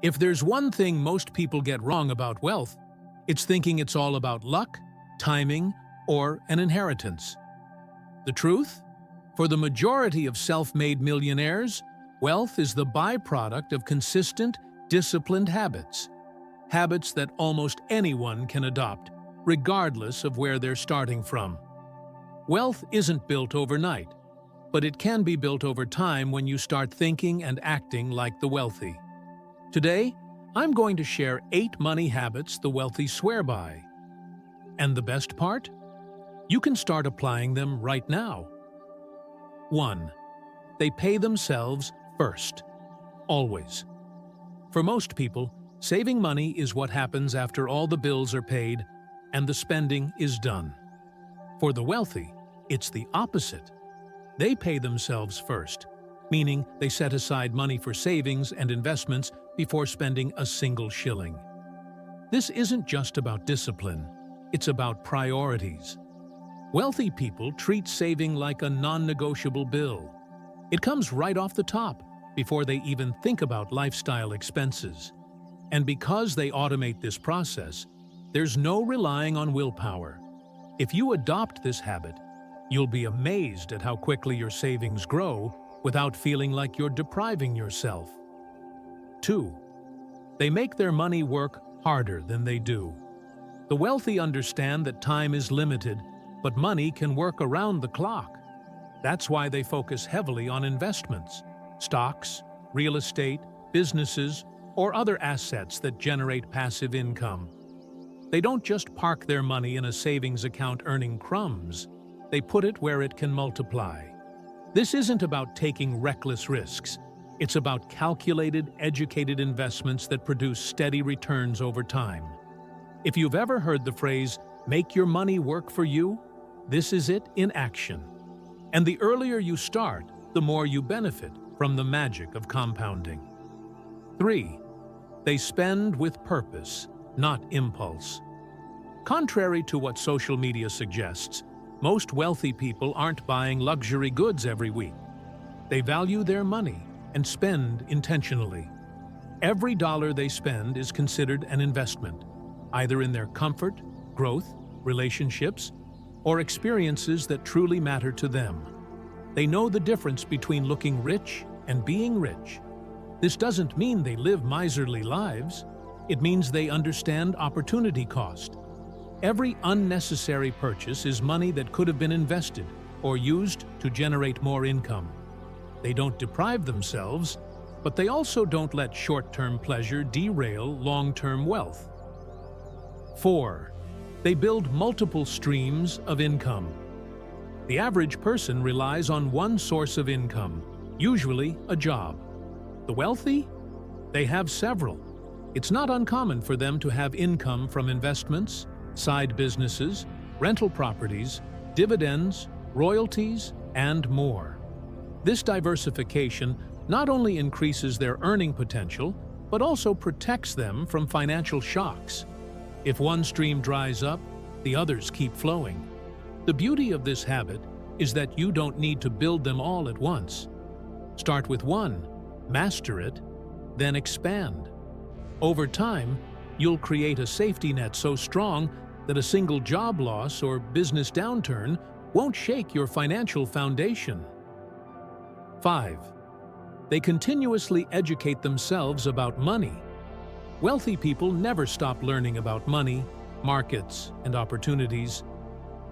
If there's one thing most people get wrong about wealth, it's thinking it's all about luck, timing, or an inheritance. The truth? For the majority of self-made millionaires, wealth is the byproduct of consistent, disciplined habits. Habits that almost anyone can adopt, regardless of where they're starting from. Wealth isn't built overnight, but it can be built over time when you start thinking and acting like the wealthy. Today, I'm going to share 8 money habits the wealthy swear by. And the best part? You can start applying them right now. 1. They pay themselves first. Always. For most people, saving money is what happens after all the bills are paid and the spending is done. For the wealthy, it's the opposite. They pay themselves first, meaning they set aside money for savings and investments before spending a single shilling. This isn't just about discipline, it's about priorities. Wealthy people treat saving like a non-negotiable bill. It comes right off the top, before they even think about lifestyle expenses. And because they automate this process, there's no relying on willpower. If you adopt this habit, you'll be amazed at how quickly your savings grow without feeling like you're depriving yourself. 2. They make their money work harder than they do. The wealthy understand that time is limited, but money can work around the clock. That's why they focus heavily on investments, stocks, real estate, businesses, or other assets that generate passive income. They don't just park their money in a savings account earning crumbs. They put it where it can multiply. This isn't about taking reckless risks. It's about calculated, educated investments that produce steady returns over time. If you've ever heard the phrase, "make your money work for you," this is it in action. And the earlier you start, the more you benefit from the magic of compounding. 3. They spend with purpose, not impulse. Contrary to what social media suggests, most wealthy people aren't buying luxury goods every week. They value their money and spend intentionally. Every dollar they spend is considered an investment, either in their comfort, growth, relationships, or experiences that truly matter to them. They know the difference between looking rich and being rich. This doesn't mean they live miserly lives. It means they understand opportunity cost. Every unnecessary purchase is money that could have been invested or used to generate more income. They don't deprive themselves, but they also don't let short-term pleasure derail long-term wealth. 4. They build multiple streams of income. The average person relies on one source of income, usually a job. The wealthy? They have several. It's not uncommon for them to have income from investments, side businesses, rental properties, dividends, royalties, and more. This diversification not only increases their earning potential, but also protects them from financial shocks. If one stream dries up, the others keep flowing. The beauty of this habit is that you don't need to build them all at once. Start with one, master it, then expand. Over time, you'll create a safety net so strong that a single job loss or business downturn won't shake your financial foundation. 5. They continuously educate themselves about money. Wealthy people never stop learning about money, markets, and opportunities.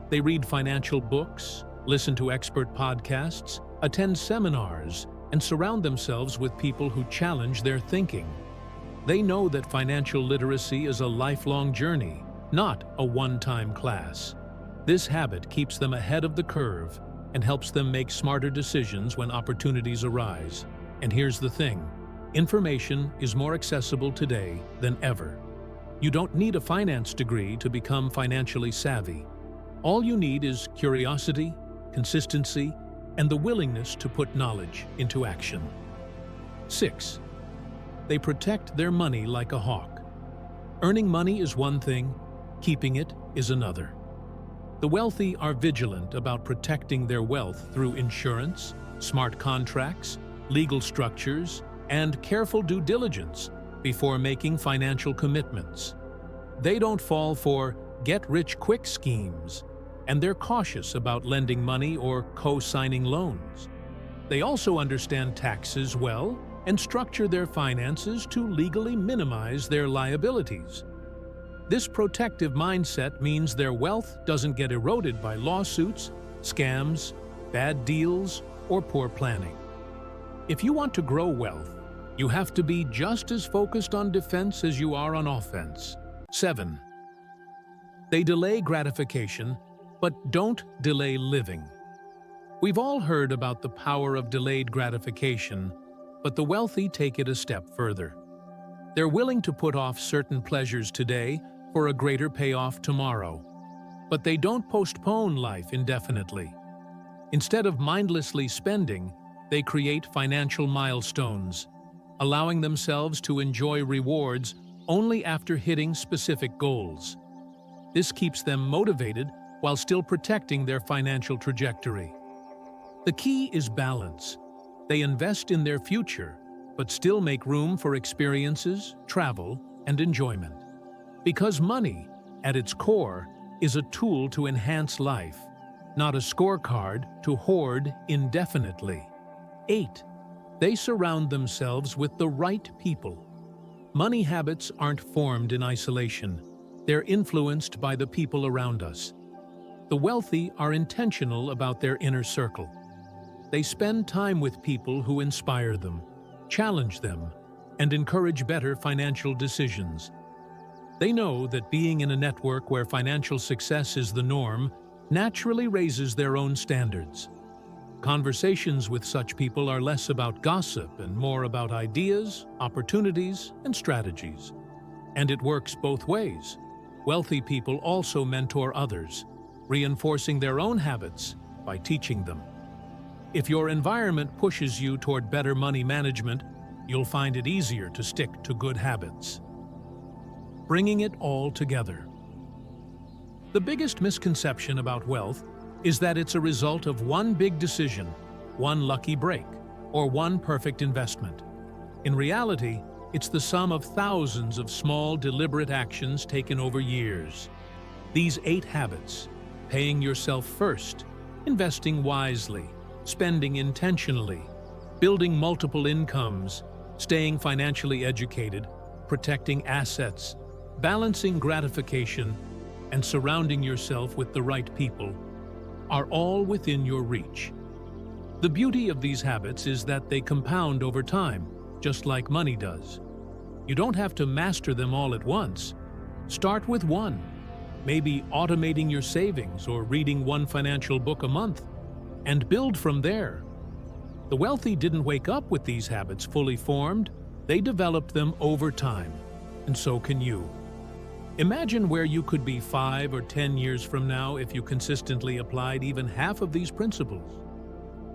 They read financial books, listen to expert podcasts, attend seminars, and surround themselves with people who challenge their thinking. They know that financial literacy is a lifelong journey, not a one-time class. This habit keeps them ahead of the curve and helps them make smarter decisions when opportunities arise. And here's the thing, information is more accessible today than ever. You don't need a finance degree to become financially savvy. All you need is curiosity, consistency, and the willingness to put knowledge into action. 6. They protect their money like a hawk. Earning money is one thing, keeping it is another. The wealthy are vigilant about protecting their wealth through insurance, smart contracts, legal structures, and careful due diligence. before making financial commitments. They don't fall for get-rich-quick schemes, and they're cautious about lending money or co-signing loans. They also understand taxes well and structure their finances to legally minimize their liabilities. This protective mindset means their wealth doesn't get eroded by lawsuits, scams, bad deals, or poor planning. If you want to grow wealth, you have to be just as focused on defense as you are on offense. 7. They delay gratification, but don't delay living. We've all heard about the power of delayed gratification, but the wealthy take it a step further. They're willing to put off certain pleasures today for a greater payoff tomorrow, but they don't postpone life indefinitely. Instead of mindlessly spending, they create financial milestones, allowing themselves to enjoy rewards only after hitting specific goals. This keeps them motivated while still protecting their financial trajectory. The key is balance. They invest in their future, but still make room for experiences, travel, and enjoyment. Because money, at its core, is a tool to enhance life, not a scorecard to hoard indefinitely. 8. They surround themselves with the right people. Money habits aren't formed in isolation. They're influenced by the people around us. The wealthy are intentional about their inner circle. They spend time with people who inspire them, challenge them, and encourage better financial decisions. They know that being in a network where financial success is the norm naturally raises their own standards. Conversations with such people are less about gossip and more about ideas, opportunities, and strategies. And it works both ways. Wealthy people also mentor others, reinforcing their own habits by teaching them. If your environment pushes you toward better money management, you'll find it easier to stick to good habits. Bringing it all together. The biggest misconception about wealth is that it's a result of one big decision, one lucky break, or one perfect investment. In reality, it's the sum of thousands of small, deliberate actions taken over years. These 8 habits: paying yourself first, investing wisely, spending intentionally, building multiple incomes, staying financially educated, protecting assets, balancing gratification, and surrounding yourself with the right people, are all within your reach. The beauty of these habits is that they compound over time, just like money does. You don't have to master them all at once. Start with one, maybe automating your savings or reading one financial book a month, and build from there. The wealthy didn't wake up with these habits fully formed, they developed them over time, and so can you. Imagine where you could be 5 or 10 years from now if you consistently applied even half of these principles.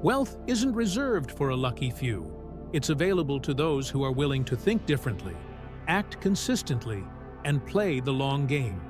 Wealth isn't reserved for a lucky few. It's available to those who are willing to think differently, act consistently, and play the long game.